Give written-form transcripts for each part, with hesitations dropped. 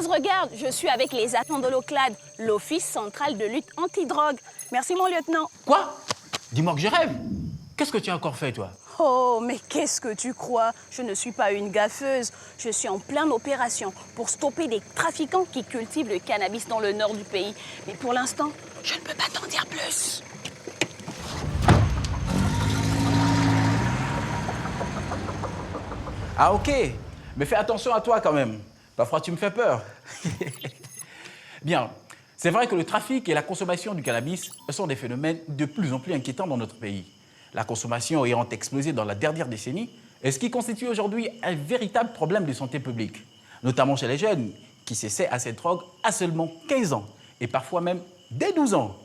Kozas, regarde, je suis avec les agents de l'OCLAD, l'Office central de lutte anti-drogue. Merci, mon lieutenant. Quoi? Dis-moi que je rêve. Qu'est-ce que tu as encore fait, toi? Oh, mais qu'est-ce que tu crois? Je ne suis pas une gaffeuse. Je suis en pleine opération pour stopper des trafiquants qui cultivent le cannabis dans le nord du pays. Mais pour l'instant, je ne peux pas t'en dire plus. Ah, ok. Mais fais attention à toi quand même. Parfois, tu me fais peur. Bien. C'est vrai que le trafic et la consommation du cannabis sont des phénomènes de plus en plus inquiétants dans notre pays. La consommation ayant explosé dans la dernière décennie, est ce qui constitue aujourd'hui un véritable problème de santé publique, notamment chez les jeunes qui s'essaient à cette drogue à seulement 15 ans et parfois même dès 12 ans.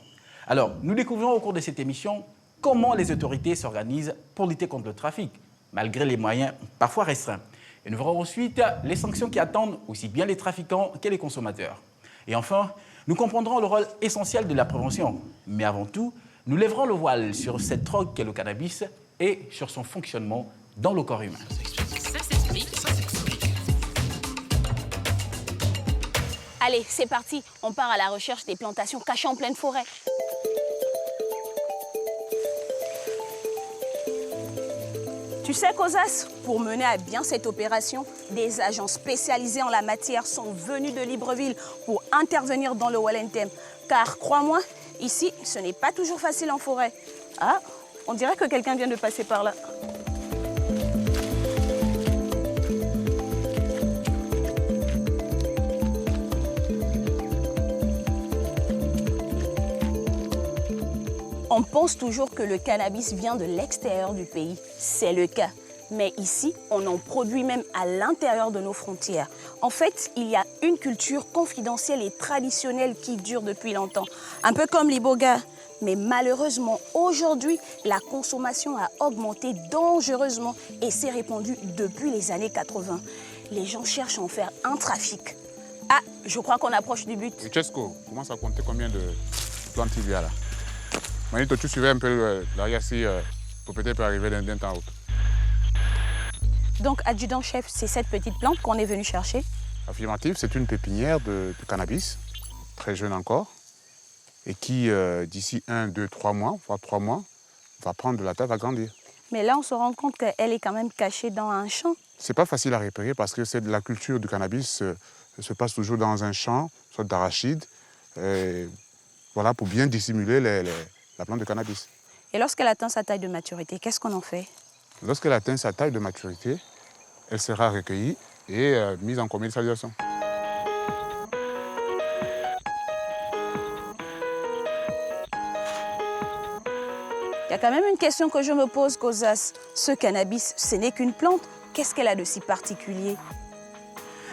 Alors, nous découvrons au cours de cette émission comment les autorités s'organisent pour lutter contre le trafic, malgré les moyens parfois restreints. Et nous verrons ensuite les sanctions qui attendent aussi bien les trafiquants que les consommateurs. Et enfin, nous comprendrons le rôle essentiel de la prévention. Mais avant tout, nous lèverons le voile sur cette drogue qu'est le cannabis et sur son fonctionnement dans le corps humain. Allez, c'est parti. On part à la recherche des plantations cachées en pleine forêt. Tu sais, Kozas, pour mener à bien cette opération, des agents spécialisés en la matière sont venus de Libreville pour intervenir dans le Wallentem. Car, crois-moi, ici, ce n'est pas toujours facile en forêt. Ah, on dirait que quelqu'un vient de passer par là. On pense toujours que le cannabis vient de l'extérieur du pays. C'est le cas. Mais ici, on en produit même à l'intérieur de nos frontières. En fait, il y a une culture confidentielle et traditionnelle qui dure depuis longtemps. Un peu comme l'iboga. Mais malheureusement, aujourd'hui, la consommation a augmenté dangereusement et s'est répandue depuis les années 80. Les gens cherchent à en faire un trafic. Ah, je crois qu'on approche du but. Francesco, commence à compter combien de plantes il y a là. Manito, tu suivais un peu l'arrière si pour peut-être arriver d'un temps à l'autre. Donc, adjudant-chef, c'est cette petite plante qu'on est venu chercher? Affirmatif, c'est une pépinière de cannabis, très jeune encore, et qui, d'ici 1, 2, 3 mois, voire 3 mois, va prendre de la taille, va grandir. Mais là, on se rend compte qu'elle est quand même cachée dans un champ. C'est pas facile à repérer parce que c'est de la culture du cannabis se passe toujours dans un champ, soit d'arachide, voilà, pour bien dissimuler la plante de cannabis. Et lorsqu'elle atteint sa taille de maturité, qu'est-ce qu'on en fait? Lorsqu'elle atteint sa taille de maturité, elle sera recueillie et mise en commercialisation. Il y a quand même une question que je me pose, Kozas. Ce cannabis, ce n'est qu'une plante. Qu'est-ce qu'elle a de si particulier?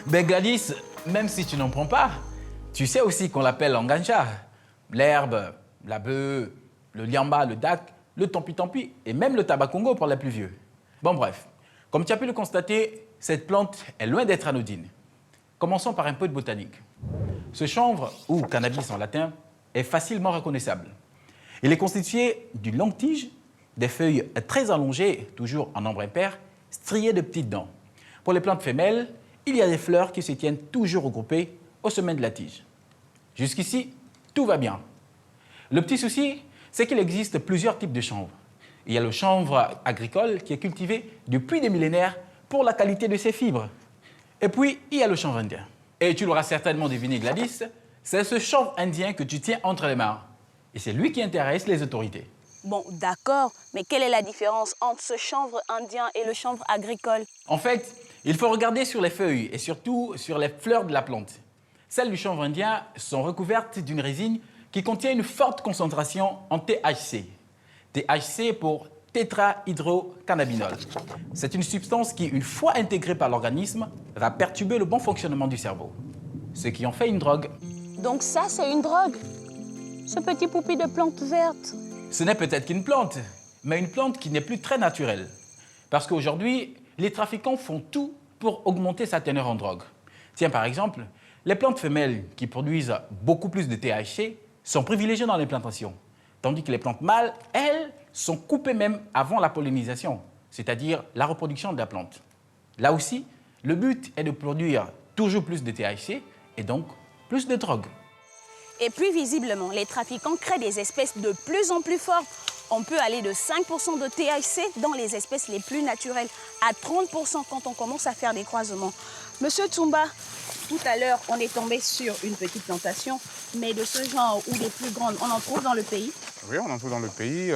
Ben Gladys, même si tu n'en prends pas, tu sais aussi qu'on l'appelle l'enganja. L'herbe, la bœuf, le liamba, le dak, le tampi-tampi et même le tabac congo pour les plus vieux. Bon bref, comme tu as pu le constater, cette plante est loin d'être anodine. Commençons par un peu de botanique. Ce chanvre, ou cannabis en latin, est facilement reconnaissable. Il est constitué d'une longue tige, des feuilles très allongées, toujours en nombre impair, striées de petites dents. Pour les plantes femelles, il y a des fleurs qui se tiennent toujours regroupées au sommet de la tige. Jusqu'ici, tout va bien. Le petit souci, c'est qu'il existe plusieurs types de chanvre. Il y a le chanvre agricole qui est cultivé depuis des millénaires pour la qualité de ses fibres. Et puis, il y a le chanvre indien. Et tu l'auras certainement deviné, Gladys, c'est ce chanvre indien que tu tiens entre les mains. Et c'est lui qui intéresse les autorités. Bon, d'accord, mais quelle est la différence entre ce chanvre indien et le chanvre agricole? En fait, il faut regarder sur les feuilles et surtout sur les fleurs de la plante. Celles du chanvre indien sont recouvertes d'une résine qui contient une forte concentration en THC. THC pour tétrahydrocannabinol. C'est une substance qui, une fois intégrée par l'organisme, va perturber le bon fonctionnement du cerveau. Ce qui en fait une drogue. Donc ça, c'est une drogue? Ce petit poupi de plante verte? Ce n'est peut-être qu'une plante, mais une plante qui n'est plus très naturelle. Parce qu'aujourd'hui, les trafiquants font tout pour augmenter sa teneur en drogue. Tiens, par exemple, les plantes femelles qui produisent beaucoup plus de THC sont privilégiées dans les plantations, tandis que les plantes mâles, elles, sont coupées même avant la pollinisation, c'est-à-dire la reproduction de la plante. Là aussi, le but est de produire toujours plus de THC et donc plus de drogue. Et puis visiblement, les trafiquants créent des espèces de plus en plus fortes. On peut aller de 5% de THC dans les espèces les plus naturelles à 30% quand on commence à faire des croisements. Monsieur Toumba, tout à l'heure, on est tombé sur une petite plantation, mais de ce genre ou des plus grandes, on en trouve dans le pays? Oui, on en trouve dans le pays,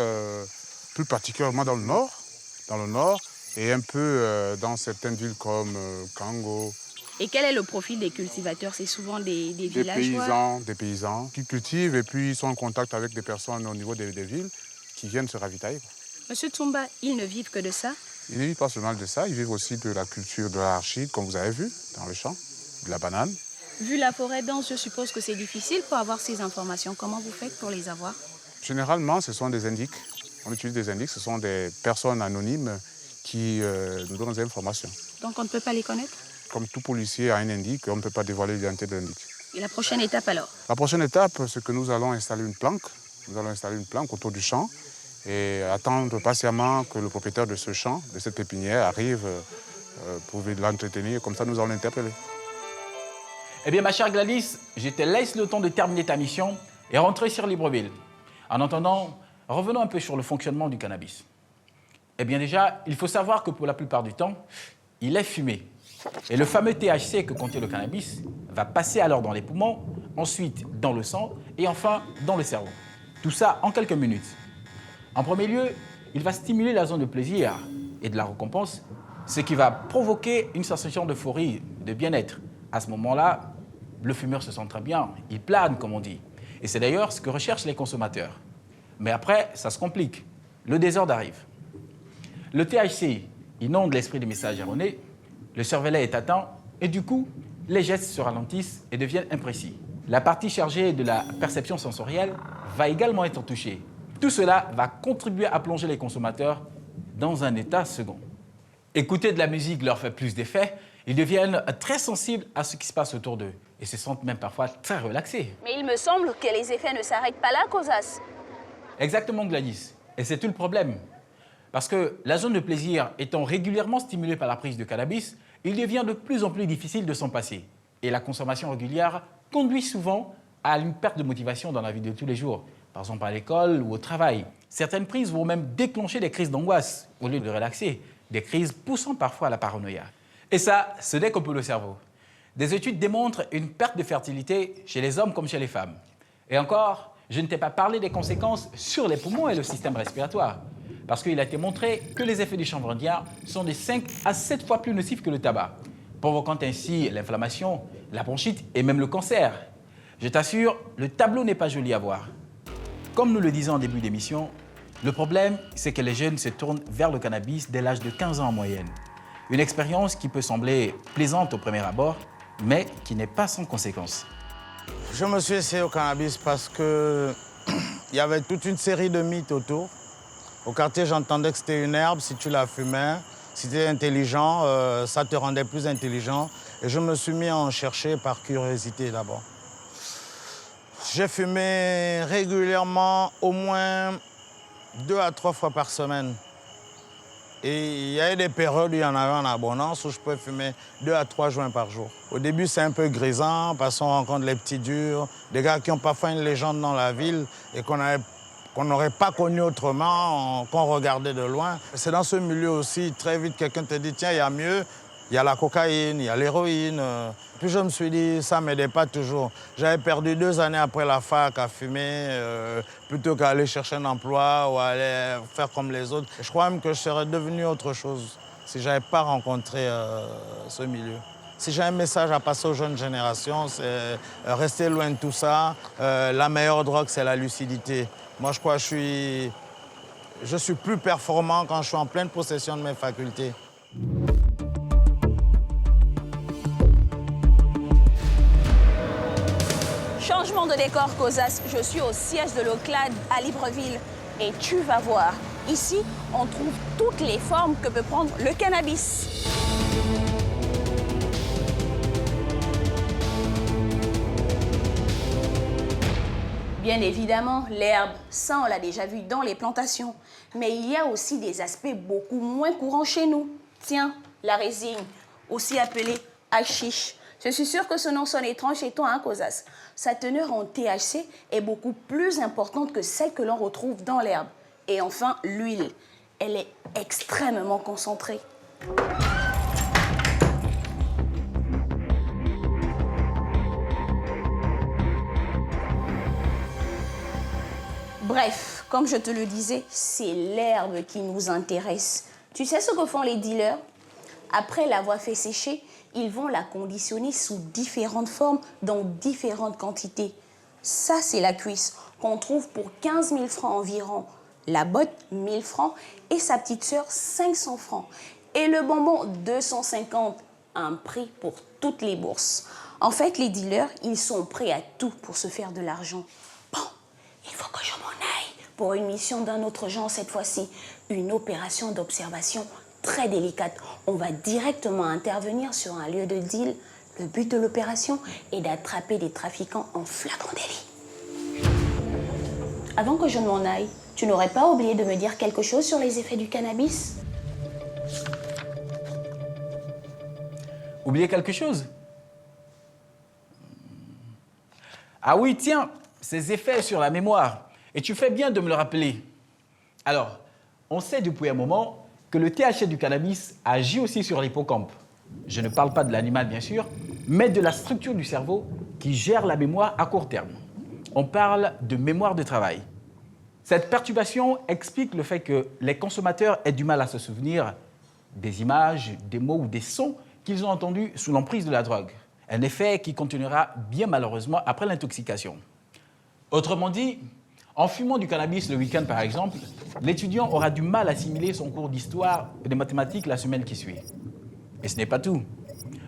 plus particulièrement dans le nord, et un peu dans certaines villes comme Kango. Et quel est le profil des cultivateurs? C'est souvent des villageois? Des paysans qui cultivent et puis ils sont en contact avec des personnes au niveau des villes qui viennent se ravitailler. Monsieur Toumba, ils ne vivent que de ça? Ils ne vivent pas seulement de ça, ils vivent aussi de la culture de l'arachide, comme vous avez vu dans le champ, de la banane. Vu la forêt dense, je suppose que c'est difficile pour avoir ces informations. Comment vous faites pour les avoir? Généralement, ce sont des indiques. On utilise des indiques, ce sont des personnes anonymes qui nous donnent des informations. Donc on ne peut pas les connaître? Comme tout policier a un indique, on ne peut pas dévoiler l'identité de l'indique. Et la prochaine étape alors? La prochaine étape, c'est que nous allons installer une planque. Nous allons installer une planque autour du champ et attendre patiemment que le propriétaire de ce champ, de cette pépinière, arrive pour l'entretenir. Comme ça, nous allons l'interpeller. Eh bien, ma chère Gladys, je te laisse le temps de terminer ta mission et rentrer sur Libreville. En attendant, revenons un peu sur le fonctionnement du cannabis. Eh bien déjà, il faut savoir que pour la plupart du temps, il est fumé. Et le fameux THC que contient le cannabis va passer alors dans les poumons, ensuite dans le sang et enfin dans le cerveau. Tout ça en quelques minutes. En premier lieu, il va stimuler la zone de plaisir et de la récompense, ce qui va provoquer une sensation d'euphorie, de bien-être. À ce moment-là, le fumeur se sent très bien, il plane comme on dit. Et c'est d'ailleurs ce que recherchent les consommateurs. Mais après, ça se complique. Le désordre arrive. Le THC inonde l'esprit des messages erronés, le cervelet est atteint et du coup, les gestes se ralentissent et deviennent imprécis. La partie chargée de la perception sensorielle va également être touchée. Tout cela va contribuer à plonger les consommateurs dans un état second. Écouter de la musique leur fait plus d'effet, ils deviennent très sensibles à ce qui se passe autour d'eux et se sentent même parfois très relaxés. Mais il me semble que les effets ne s'arrêtent pas là, Kozas. Exactement, Gladys. Et c'est tout le problème. Parce que la zone de plaisir étant régulièrement stimulée par la prise de cannabis, il devient de plus en plus difficile de s'en passer. Et la consommation régulière conduit souvent à une perte de motivation dans la vie de tous les jours, par exemple à l'école ou au travail. Certaines prises vont même déclencher des crises d'angoisse au lieu de relaxer, des crises poussant parfois à la paranoïa. Et ça, ce n'est que pour le cerveau. Des études démontrent une perte de fertilité chez les hommes comme chez les femmes. Et encore, je ne t'ai pas parlé des conséquences sur les poumons et le système respiratoire. Parce qu'il a été montré que les effets du chanvre indien sont de 5 à 7 fois plus nocifs que le tabac, provoquant ainsi l'inflammation, la bronchite et même le cancer. Je t'assure, le tableau n'est pas joli à voir. Comme nous le disions en début d'émission, le problème, c'est que les jeunes se tournent vers le cannabis dès l'âge de 15 ans en moyenne. Une expérience qui peut sembler plaisante au premier abord, mais qui n'est pas sans conséquences. Je me suis essayé au cannabis parce que il y avait toute une série de mythes autour. Au quartier, j'entendais que c'était une herbe, si tu la fumais, si tu étais intelligent, ça te rendait plus intelligent. Et je me suis mis à en chercher par curiosité d'abord. J'ai fumé régulièrement au moins 2 à 3 fois par semaine. Et il y a eu des périodes où il y en avait en abondance où je pouvais fumer 2 à 3 joints par jour. Au début, c'est un peu grisant parce qu'on rencontre les petits durs, des gars qui ont parfois une légende dans la ville et qu'on n'aurait pas connu autrement, qu'on regardait de loin. C'est dans ce milieu aussi, très vite, quelqu'un te dit, tiens, il y a mieux, il y a la cocaïne, il y a l'héroïne. Puis je me suis dit, ça ne m'aidait pas toujours. J'avais perdu 2 années après la fac à fumer, plutôt qu'à aller chercher un emploi ou aller faire comme les autres. Je crois même que je serais devenu autre chose si je n'avais pas rencontré ce milieu. Si j'ai un message à passer aux jeunes générations, c'est rester loin de tout ça. La meilleure drogue, c'est la lucidité. Moi, je crois que je suis plus performant quand je suis en pleine possession de mes facultés. Changement de décor, Kozas. Je suis au siège de l'OCLAD à Libreville. Et tu vas voir, ici, on trouve toutes les formes que peut prendre le cannabis. Bien évidemment, l'herbe, ça on l'a déjà vu dans les plantations. Mais il y a aussi des aspects beaucoup moins courants chez nous. Tiens, la résine, aussi appelée hashish. Je suis sûre que ce nom sonne étrange chez toi, hein, Kozas. Sa teneur en THC est beaucoup plus importante que celle que l'on retrouve dans l'herbe. Et enfin, l'huile. Elle est extrêmement concentrée. Bref, comme je te le disais, c'est l'herbe qui nous intéresse. Tu sais ce que font les dealers? Après l'avoir fait sécher, ils vont la conditionner sous différentes formes, dans différentes quantités. Ça, c'est la cuisse qu'on trouve pour 15 000 francs environ. La botte, 1 000 francs. Et sa petite sœur, 500 francs. Et le bonbon, 250. Un prix pour toutes les bourses. En fait, les dealers, ils sont prêts à tout pour se faire de l'argent. Bon, il faut que je m'en aille pour une mission d'un autre genre cette fois-ci. Une opération d'observation très délicate. On va directement intervenir sur un lieu de deal. Le but de l'opération est d'attraper des trafiquants en flagrant délit. Avant que je ne m'en aille, tu n'aurais pas oublié de me dire quelque chose sur les effets du cannabis? Oublier quelque chose? Ah oui, tiens, ces effets sur la mémoire. Et tu fais bien de me le rappeler. Alors, on sait depuis un moment que le THC du cannabis agit aussi sur l'hippocampe. Je ne parle pas de l'animal, bien sûr, mais de la structure du cerveau qui gère la mémoire à court terme. On parle de mémoire de travail. Cette perturbation explique le fait que les consommateurs aient du mal à se souvenir des images, des mots ou des sons qu'ils ont entendus sous l'emprise de la drogue. Un effet qui continuera bien malheureusement après l'intoxication. Autrement dit, en fumant du cannabis le week-end par exemple, l'étudiant aura du mal à assimiler son cours d'histoire et de mathématiques la semaine qui suit. Et ce n'est pas tout.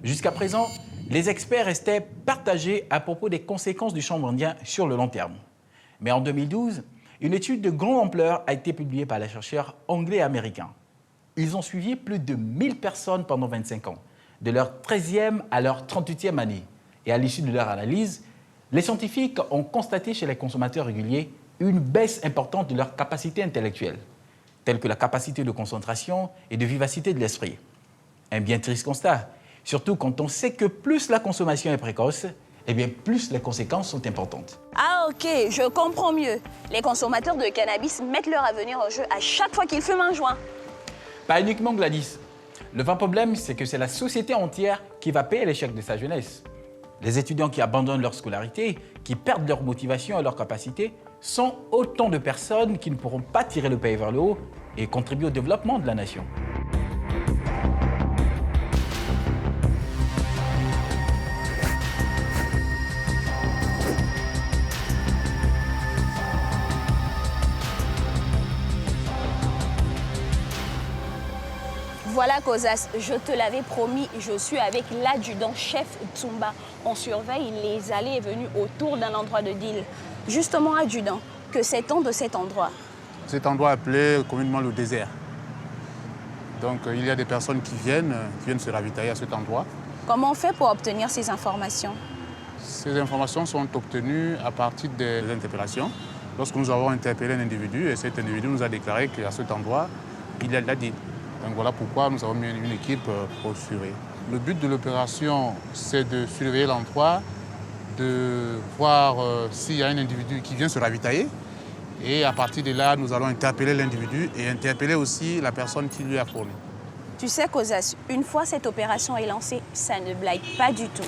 Jusqu'à présent, les experts restaient partagés à propos des conséquences du chanvre indien sur le long terme. Mais en 2012, une étude de grande ampleur a été publiée par les chercheurs anglais et américains. Ils ont suivi plus de 1000 personnes pendant 25 ans, de leur 13e à leur 38e année. Et à l'issue de leur analyse, les scientifiques ont constaté chez les consommateurs réguliers une baisse importante de leur capacité intellectuelle, telle que la capacité de concentration et de vivacité de l'esprit. Un bien triste constat, surtout quand on sait que plus la consommation est précoce, eh bien plus les conséquences sont importantes. Ah ok, je comprends mieux. Les consommateurs de cannabis mettent leur avenir en jeu à chaque fois qu'ils fument un joint. Pas uniquement Gladys. Le vrai problème, c'est que c'est la société entière qui va payer l'échec de sa jeunesse. Les étudiants qui abandonnent leur scolarité, qui perdent leur motivation et leur capacité, sont autant de personnes qui ne pourront pas tirer le pays vers le haut et contribuer au développement de la nation. Voilà, Kozas, je te l'avais promis, je suis avec l'adjudant-chef Tsumba. On surveille les allées et venues autour d'un endroit de deal. Justement, adjudant, que sait-on de cet endroit? Cet endroit appelé communément le désert. Donc il y a des personnes qui viennent se ravitailler à cet endroit. Comment on fait pour obtenir ces informations? Ces informations sont obtenues à partir des interpellations. Lorsque nous avons interpellé un individu, et cet individu nous a déclaré qu'à cet endroit, il y a de la deal. Donc voilà pourquoi nous avons mis une équipe pour surveiller. Le but de l'opération, c'est de surveiller l'endroit, de voir s'il y a un individu qui vient se ravitailler. Et à partir de là, nous allons interpeller l'individu et interpeller aussi la personne qui lui a fourni. Tu sais, Kozas, une fois cette opération est lancée, ça ne blague pas du tout.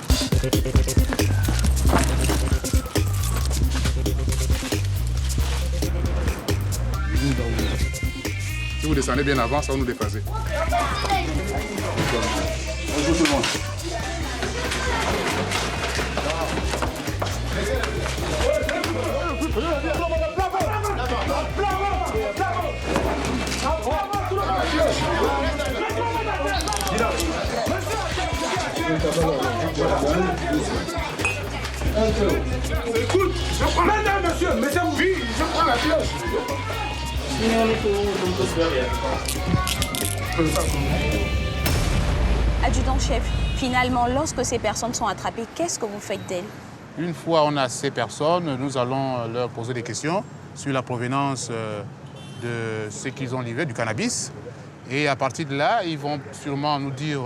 Si vous descendez bien avant, ça va nous dépasser. Bonjour tout le monde. Écoute, je prends la monsieur, oui, je prends la cloche. Adjudant-chef, finalement, lorsque ces personnes sont attrapées, qu'est-ce que vous faites d'elles? Une fois on a ces personnes, nous allons leur poser des questions sur la provenance de ce qu'ils ont livré, du cannabis. Et à partir de là, ils vont sûrement nous dire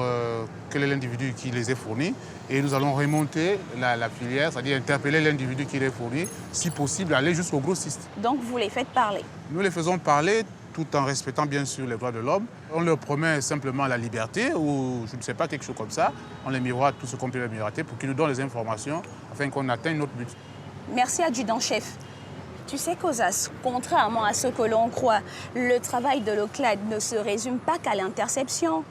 quel est l'individu qui les a fournis. Et nous allons remonter la filière, c'est-à-dire interpeller l'individu qui les fournit, si possible, aller jusqu'au grossiste. Donc vous les faites parler? Nous les faisons parler tout en respectant bien sûr les droits de l'homme. On leur promet simplement la liberté ou je ne sais pas, quelque chose comme ça. On les miroite tout ce qu'on peut les miroiter pour qu'ils nous donnent les informations afin qu'on atteigne notre but. Merci, adjudant-chef. Tu sais qu'Ozas, contrairement à ce que l'on croit, le travail de l'OCLAD ne se résume pas qu'à l'interception.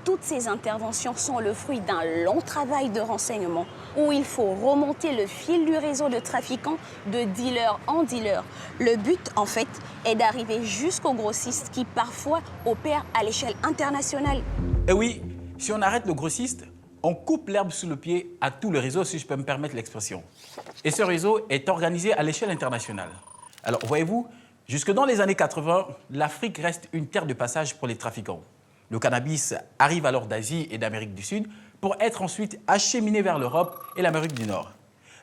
Toutes ces interventions sont le fruit d'un long travail de renseignement où il faut remonter le fil du réseau de trafiquants de dealer en dealer. Le but, en fait, est d'arriver jusqu'aux grossistes qui, parfois, opèrent à l'échelle internationale. Et oui, si on arrête le grossiste, on coupe l'herbe sous le pied à tout le réseau, si je peux me permettre l'expression. Et ce réseau est organisé à l'échelle internationale. Alors, voyez-vous, jusque dans les années 80, l'Afrique reste une terre de passage pour les trafiquants. Le cannabis arrive alors d'Asie et d'Amérique du Sud pour être ensuite acheminé vers l'Europe et l'Amérique du Nord.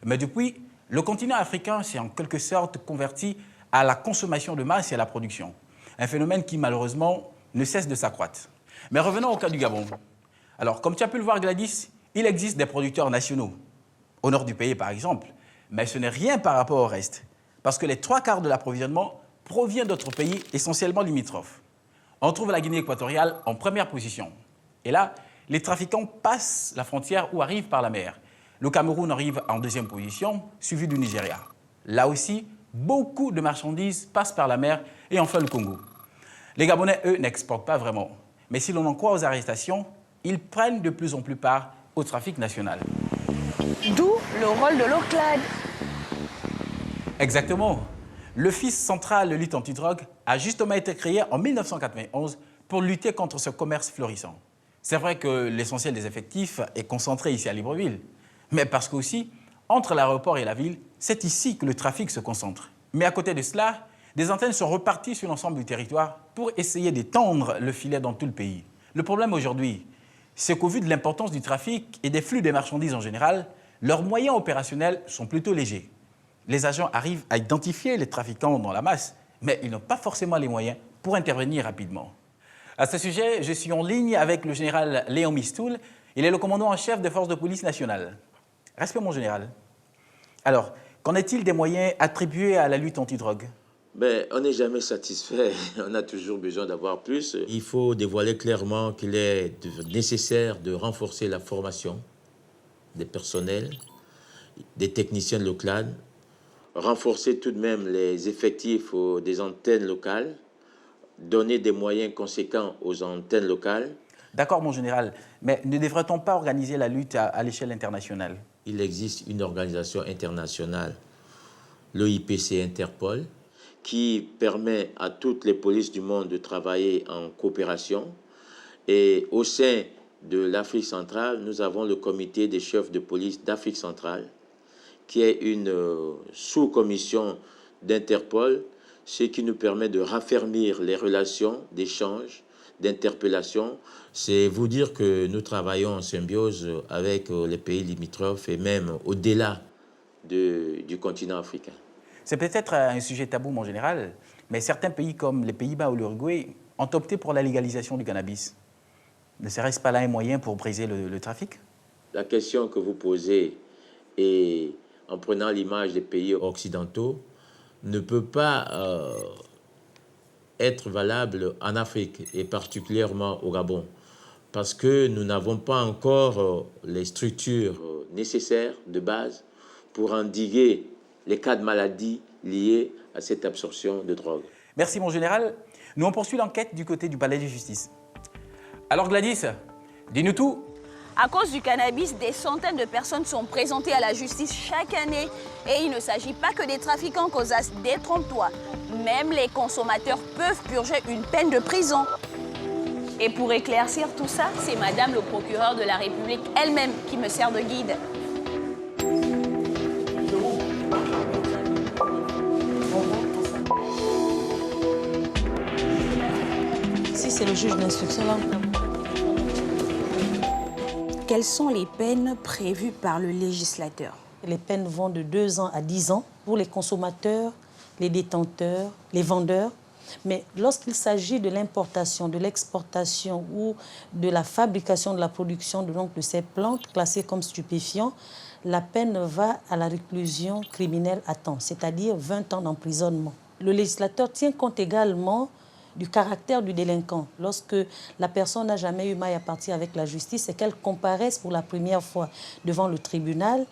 Mais depuis, le continent africain s'est en quelque sorte converti à la consommation de masse et à la production. Un phénomène qui, malheureusement, ne cesse de s'accroître. Mais revenons au cas du Gabon. Alors, comme tu as pu le voir, Gladys, il existe des producteurs nationaux, au nord du pays par exemple, mais ce n'est rien par rapport au reste, parce que les 3/4 de l'approvisionnement provient d'autres pays essentiellement limitrophes. On trouve la Guinée équatoriale en première position. Et là, les trafiquants passent la frontière ou arrivent par la mer. Le Cameroun arrive en deuxième position, suivi du Nigeria. Là aussi, beaucoup de marchandises passent par la mer et enfin le Congo. Les Gabonais, eux, n'exportent pas vraiment. Mais si l'on en croit aux arrestations, ils prennent de plus en plus part au trafic national. D'où le rôle de l'OCLAD. Exactement. L'Office central de lutte antidrogue a justement été créé en 1991 pour lutter contre ce commerce florissant. C'est vrai que l'essentiel des effectifs est concentré ici à Libreville, mais parce qu'aussi, entre l'aéroport et la ville, c'est ici que le trafic se concentre. Mais à côté de cela, des antennes sont reparties sur l'ensemble du territoire pour essayer d'étendre le filet dans tout le pays. Le problème aujourd'hui, c'est qu'au vu de l'importance du trafic et des flux des marchandises en général, leurs moyens opérationnels sont plutôt légers. Les agents arrivent à identifier les trafiquants dans la masse, mais ils n'ont pas forcément les moyens pour intervenir rapidement. À ce sujet, je suis en ligne avec le général Léon Mistoul. Il est le commandant en chef des forces de police nationales. Respect, mon général. Alors, qu'en est-il des moyens attribués à la lutte antidrogue ? On n'est jamais satisfait. On a toujours besoin d'avoir plus. Il faut dévoiler clairement qu'il est nécessaire de renforcer la formation des personnels, des techniciens de l'OCLAD, renforcer tout de même les effectifs des antennes locales, donner des moyens conséquents aux antennes locales. D'accord, mon général, mais ne devrait-on pas organiser la lutte à l'échelle internationale ? Il existe une organisation internationale, l'OIPC Interpol, qui permet à toutes les polices du monde de travailler en coopération. Et au sein de l'Afrique centrale, nous avons le comité des chefs de police d'Afrique centrale, qui est une sous-commission d'Interpol, ce qui nous permet de raffermir les relations d'échange, d'interpellation. C'est vous dire que nous travaillons en symbiose avec les pays limitrophes et même au-delà du continent africain. C'est peut-être un sujet tabou, mon général, mais certains pays comme les Pays-Bas ou l'Uruguay ont opté pour la légalisation du cannabis. Ne serait-ce pas là un moyen pour briser le trafic ? La question que vous posez, et en prenant l'image des pays occidentaux, ne peut pas être valable en Afrique, et particulièrement au Gabon, parce que nous n'avons pas encore les structures nécessaires de base pour endiguer les cas de maladies liés à cette absorption de drogue. Merci, mon général. Nous, on poursuit l'enquête du côté du palais de justice. Alors, Gladys, dis-nous tout. À cause du cannabis, des centaines de personnes sont présentées à la justice chaque année. Et il ne s'agit pas que des trafiquants COSAS, détrompe-toi. Même les consommateurs peuvent purger une peine de prison. Et pour éclaircir tout ça, c'est Madame le procureur de la République elle-même qui me sert de guide. Si c'est le juge d'instruction là. Quelles sont les peines prévues par le législateur? Les peines vont de 2 ans à 10 ans pour les consommateurs, les détenteurs, les vendeurs Mais lorsqu'il s'agit de l'importation, de l'exportation ou de la fabrication, de la production de ces plantes classées comme stupéfiants, la peine va à la réclusion criminelle à temps, c'est-à-dire 20 ans d'emprisonnement. Le législateur tient compte également du caractère du délinquant. Lorsque la personne n'a jamais eu maille à partir avec la justice et qu'elle comparaisse pour la première fois devant le tribunal,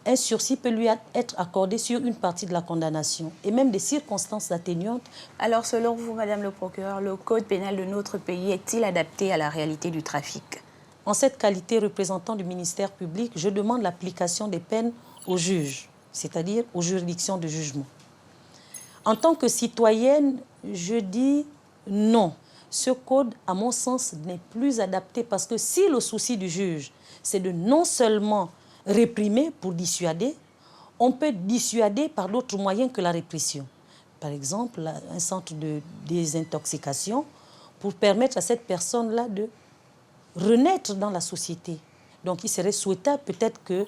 un sursis peut lui être accordé sur une partie de la condamnation et même des circonstances atténuantes. Alors, selon vous, Madame le procureur, le code pénal de notre pays est-il adapté à la réalité du trafic? En cette qualité représentant du ministère public, je demande l'application des peines aux juges, c'est-à-dire aux juridictions de jugement. En tant que citoyenne, je dis non. Ce code, à mon sens, n'est plus adapté parce que si le souci du juge, c'est de non seulement réprimer pour dissuader, on peut dissuader par d'autres moyens que la répression. Par exemple, un centre de désintoxication pour permettre à cette personne-là de renaître dans la société. Donc il serait souhaitable peut-être que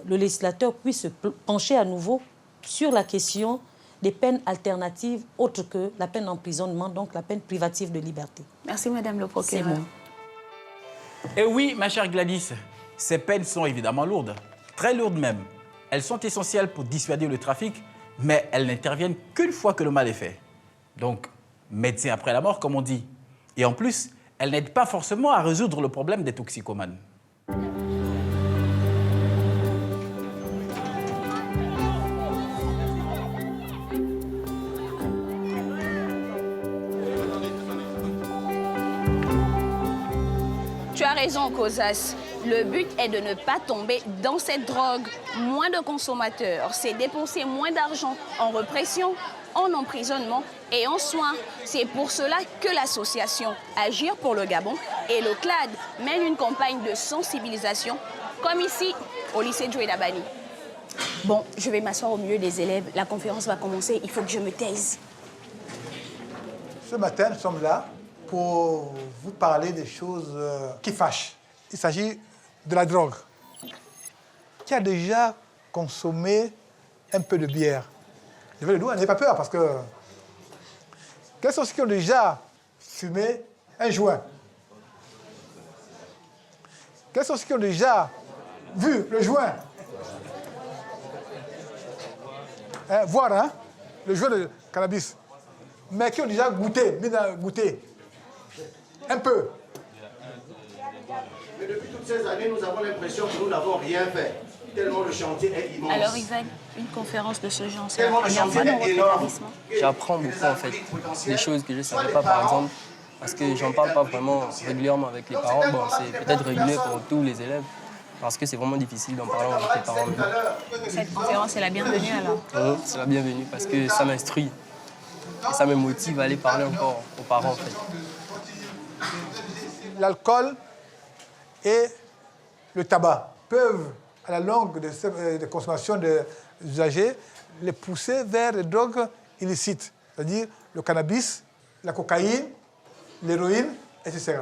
le législateur puisse se pencher à nouveau sur la question des peines alternatives autres que la peine d'emprisonnement, donc la peine privative de liberté. Merci, Madame le procureur. C'est moi. Et oui, ma chère Gladys, ces peines sont évidemment lourdes, très lourdes même. Elles sont essentielles pour dissuader le trafic, mais elles n'interviennent qu'une fois que le mal est fait. Donc, médecin après la mort, comme on dit. Et en plus, elles n'aident pas forcément à résoudre le problème des toxicomanes. Tu as raison, Cosas. Le but est de ne pas tomber dans cette drogue. Moins de consommateurs, c'est dépenser moins d'argent en répression, en emprisonnement et en soins. C'est pour cela que l'association Agir pour le Gabon et le CLAD mènent une campagne de sensibilisation, comme ici, au lycée Joe Dabani. Bon, je vais m'asseoir au milieu des élèves. La conférence va commencer, il faut que je me taise. Ce matin, nous sommes là pour vous parler des choses qui fâchent. Il s'agit de la drogue. Qui a déjà consommé un peu de bière? Levez le doigt, n'ayez pas peur, parce que... Quels sont ceux qui ont déjà fumé un joint? Quels sont ceux qui ont déjà vu le joint? Voir, hein, le joint de cannabis. Mais qui ont déjà goûté un peu. Mais depuis toutes ces années, nous avons l'impression que nous n'avons rien fait. Tellement le chantier est immense. Alors, Yvan, une conférence de ce genre, c'est la Tellement le première chantier fois dans est votre énorme. établissement? J'apprends beaucoup en fait, des choses que je ne savais pas par exemple, parce que j'en parle pas vraiment régulièrement avec les parents. Bon, c'est peut-être régulier pour tous les élèves, parce que c'est vraiment difficile d'en parler avec les parents. Cette conférence est la bienvenue alors? C'est la bienvenue parce que ça m'instruit et ça me motive à aller parler encore aux parents en fait. L'alcool et le tabac peuvent, à la longue de consommation des usagers, les pousser vers les drogues illicites, c'est-à-dire le cannabis, la cocaïne, l'héroïne, etc.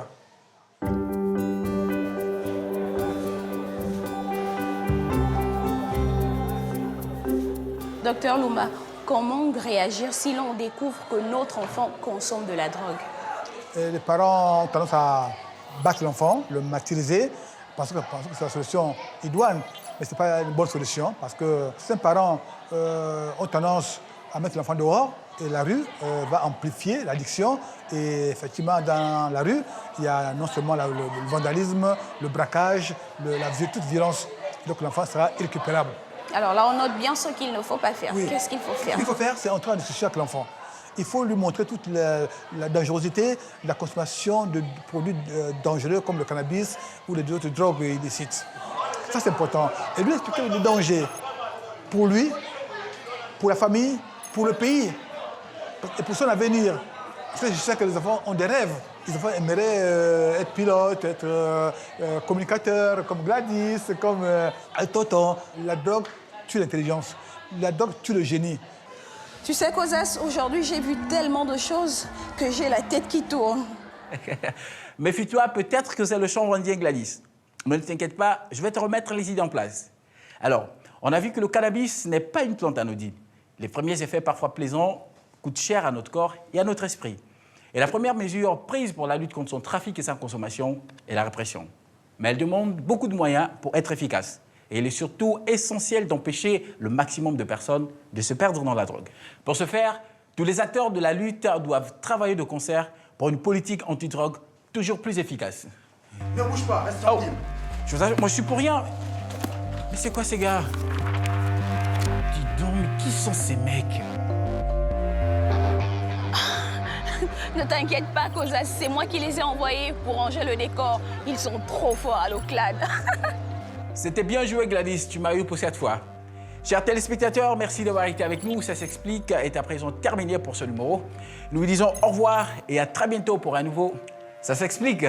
Docteur Louma, comment réagir si l'on découvre que notre enfant consomme de la drogue? Les parents ont tendance à battre l'enfant, le martyriser, parce que c'est la solution idoine. Mais ce n'est pas une bonne solution, parce que certains parents ont tendance à mettre l'enfant dehors, et la rue va amplifier l'addiction. Et effectivement, dans la rue, il y a non seulement le vandalisme, le braquage, toute violence. Donc l'enfant sera irrécupérable. Alors là, on note bien ce qu'il ne faut pas faire. Oui. Qu'est-ce qu'il faut faire? Ce qu'il faut faire, c'est entrer en discussion avec l'enfant. Il faut lui montrer toute la dangerosité de la consommation de produits dangereux comme le cannabis ou les autres drogues illicites. Ça, c'est important. Et lui expliquer les dangers pour lui, pour la famille, pour le pays et pour son avenir. Parce que je sais que les enfants ont des rêves. Les enfants aimeraient être pilotes, être communicateurs, comme Gladys, comme Tonton. La drogue tue l'intelligence. La drogue tue le génie. Tu sais, Cosas, aujourd'hui, j'ai vu tellement de choses que j'ai la tête qui tourne. Méfie-toi, peut-être que c'est le chanvre indien Gladys. Mais ne t'inquiète pas, je vais te remettre les idées en place. Alors, on a vu que le cannabis n'est pas une plante anodine. Les premiers effets parfois plaisants coûte cher à notre corps et à notre esprit. Et la première mesure prise pour la lutte contre son trafic et sa consommation est la répression. Mais elle demande beaucoup de moyens pour être efficace. Et il est surtout essentiel d'empêcher le maximum de personnes de se perdre dans la drogue. Pour ce faire, tous les acteurs de la lutte doivent travailler de concert pour une politique anti-drogue toujours plus efficace. Ne bouge pas, reste tranquille. Moi, je suis pour rien. Mais c'est quoi ces gars? Dis donc, mais qui sont ces mecs? Ne t'inquiète pas, Kozas, c'est moi qui les ai envoyés pour ranger le décor. Ils sont trop forts à l'Oclad. C'était bien joué, Gladys. Tu m'as eu pour cette fois. Chers téléspectateurs, merci d'avoir été avec nous. Ça s'explique est à présent terminé pour ce numéro. Nous vous disons au revoir et à très bientôt pour un nouveau Ça s'explique.